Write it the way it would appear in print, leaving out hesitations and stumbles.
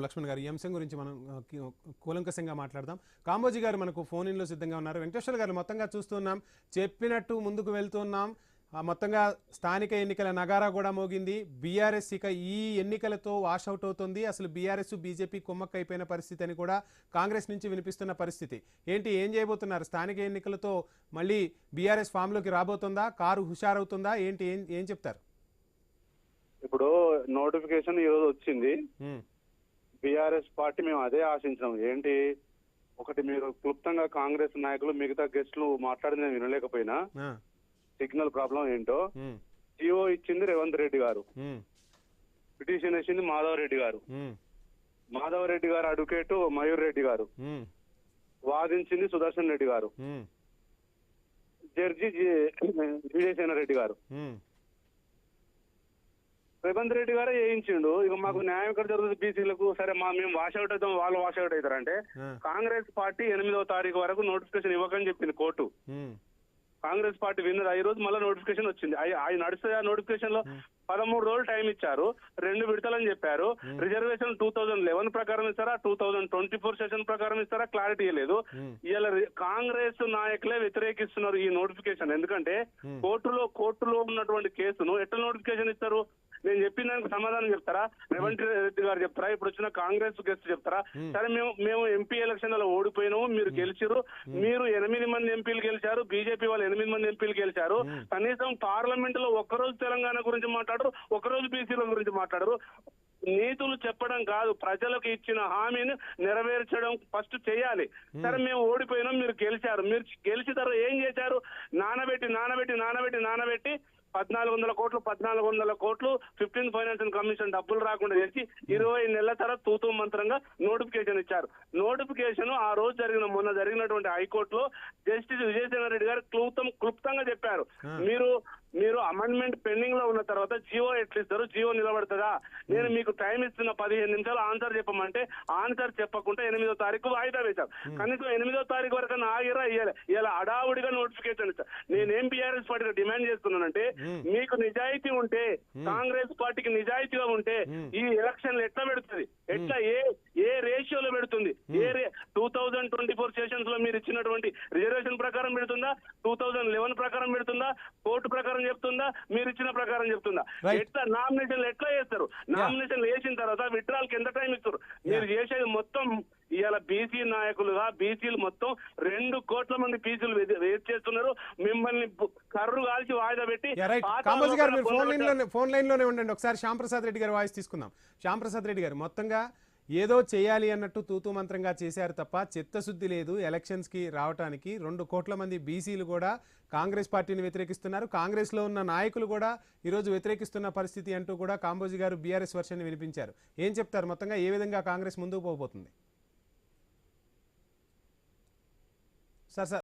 లక్ష్మణ్ గారు ఈ అంశం గురించి మనం కూలంకషంగా మాట్లాడదాం. కాంబోజీ గారు మనకు ఫోన్ ఇన్లో సిద్ధంగా ఉన్నారు. వెంకటేశ్వర గారు మొత్తంగా చూస్తున్నాం, చెప్పినట్టు ముందుకు వెళ్తున్నాం. మొత్తంగా స్థానిక ఎన్నికల నగారా కూడా మోగింది. బీఆర్ఎస్ ఇక ఈ ఎన్నికలతో వాషౌట్ అవుతుంది. అసలు బీఆర్ఎస్ బీజేపీ కుమ్మక్క అయిపోయిన పరిస్థితి అని కూడా కాంగ్రెస్ నుంచి వినిపిస్తున్న పరిస్థితి. ఏం చేయబోతున్నారు? స్థానిక ఎన్నికలతో మళ్ళీ బీఆర్ఎస్ ఫామ్లోకి రాబోతుందా? కారు హుషారవుతుందా? ఏం చెప్తారు? ఇప్పుడు నోటిఫికేషన్ ఈరోజు వచ్చింది. బీఆర్ఎస్ పార్టీ మేము అదే ఆశించాం. ఏంటి, ఒకటి మీరు క్లుప్తంగా కాంగ్రెస్ నాయకులు మిగతా గెస్టులు మాట్లాడింది వినలేకపోయినా సిగ్నల్ ప్రాబ్లం ఏంటో జియో ఇచ్చింది రేవంత్ రెడ్డి గారు, పిటిషన్ వేసింది మాధవ్ రెడ్డి గారు, మాధవ్ రెడ్డి గారు అడ్వకేట్ మయూర్ రెడ్డి గారు, వాదించింది సుదర్శన్ రెడ్డి గారు, జడ్జి విజయసేన రెడ్డి గారు. రేవంత్ రెడ్డి గారే చేయించిండు. ఇక మాకు న్యాయం ఎక్కడ జరుగుతుంది బీసీలకు? సరే మేము వాషౌట్ అవుతాం, వాళ్ళు వాషౌట్ అవుతారంటే కాంగ్రెస్ పార్టీ 8వ తారీఖు వరకు నోటిఫికేషన్ ఇవ్వకని చెప్పింది కోర్టు. కాంగ్రెస్ పార్టీ విన్నది. ఈ రోజు మళ్ళీ నోటిఫికేషన్ వచ్చింది. అవి నడుస్తుంది. ఆ నోటిఫికేషన్ లో 13 రోజులు టైం ఇచ్చారు, 2 విడతలని చెప్పారు. రిజర్వేషన్ 2011 ప్రకారం ఇస్తారా, 2024 సెషన్ ప్రకారం ఇస్తారా, క్లారిటీ లేదు. ఇలా కాంగ్రెస్ నాయకులే వ్యతిరేకిస్తున్నారు ఈ నోటిఫికేషన్. ఎందుకంటే కోర్టులో ఉన్నటువంటి కేసును ఎట్లా నోటిఫికేషన్ ఇస్తారు? నేను చెప్పిన దానికి సమాధానం చెప్తారా? రేవంత్ రెడ్డి గారు చెప్తారా? ఇప్పుడు వచ్చిన కాంగ్రెస్ గెస్ట్ చెప్తారా? సరే మేము ఎంపీ ఎలక్షన్లలో ఓడిపోయినాము, మీరు గెలిచారు, మీరు 8 మంది ఎంపీలు గెలిచారు, బీజేపీ వాళ్ళు 8 మంది ఎంపీలు గెలిచారు. కనీసం పార్లమెంట్ లో ఒక్కరోజు తెలంగాణ గురించి మాట్లాడరు, ఒకరోజు బీసీల గురించి మాట్లాడరు. నీతులు చెప్పడం కాదు, ప్రజలకు ఇచ్చిన హామీని నెరవేర్చడం ఫస్ట్ చేయాలి. సరే మేము ఓడిపోయినాం, మీరు గెలిచారు, మీరు గెలిచిన తర్వాత ఏం చేశారు? నానబెట్టి 1400 కోట్లు 15th ఫైనాన్షియల్ కమిషన్ డబ్బులు రాకుండా చేసి 20 నెలల తర్వాత తూతూ మంత్రంగా నోటిఫికేషన్ ఇచ్చారు. నోటిఫికేషన్ ఆ రోజు మొన్న జరిగినటువంటి హైకోర్టులో జస్టిస్ విజయసేన రెడ్డి గారు క్లుప్తంగా చెప్పారు. మీరు అమెండ్మెంట్ పెండింగ్ లో ఉన్న తర్వాత జియో ఎట్లిస్తారు? జియో నిలబడుతుందా? నేను మీకు టైం ఇస్తున్న 15 నిమిషాలు ఆన్సర్ చెప్పమంటే ఆన్సర్ చెప్పకుండా 8వ తారీఖు వాయిదా వేశారు. కనీసం 8వ తారీఖు వరకు ఆగిరా ఇయ్యాలి. ఇలా అడావుడిగా నోటిఫికేషన్ ఇచ్చారు. నేనేం బీఆర్ఎస్ పార్టీగా డిమాండ్ చేస్తున్నానంటే, మీకు నిజాయితీ ఉంటే, కాంగ్రెస్ పార్టీకి నిజాయితీగా ఉంటే ఈ ఎలక్షన్ ఎట్లా పెడుతుంది? ఎట్లా ఏ రేషియోలో పెడుతుంది? 2024 సెషన్స్ లో మీరు ఇచ్చినటువంటి రిజర్వేషన్ ప్రకారం పెడుతుందా, 2011 ప్రకారం పెడుతుందా, కోర్టు ప్రకారం చెప్తుందా, మీరు ఇచ్చిన ప్రకారం చెప్తుందా? ఎట్లా నామినేషన్లు ఎట్లా చేస్తారు? నామినేషన్లు వేసిన తర్వాత విత్డ్రాల్కి ఎంత టైం ఇస్తారు? మీరు చేసేది మొత్తం ఇవాళ బీసీ నాయకులుగా బీసీలు మొత్తం 2 కోట్ల మంది బీసీలు వెయిట్ చేస్తున్నారు. మిమ్మల్ని కర్రు కాల్చి వాయిదా పెట్టి ఫోన్ లైన్ లోనే ఉండండి. ఒకసారి శ్యాంప్రసాద్ రెడ్డి గారి వాయిస్ తీసుకుందాం. శ్యాంప్రసాద్ రెడ్డి గారు, మొత్తంగా ఏదో చేయాలి అన్నట్టు తూతూ మంత్రంగా చేశారు తప్ప చిత్తశుద్ధి లేదు ఎలక్షన్స్కి రావడానికి. 2 కోట్ల మంది బీసీలు కూడా కాంగ్రెస్ పార్టీని వ్యతిరేకిస్తున్నారు. కాంగ్రెస్లో ఉన్న నాయకులు కూడా ఈరోజు వ్యతిరేకిస్తున్న పరిస్థితి అంటూ కూడా కాంబోజీ గారు బీఆర్ఎస్ వర్షన్ని వినిపించారు. ఏం చెప్తారు? మొత్తంగా ఏ విధంగా కాంగ్రెస్ ముందుకు పోబోతుంది? సార్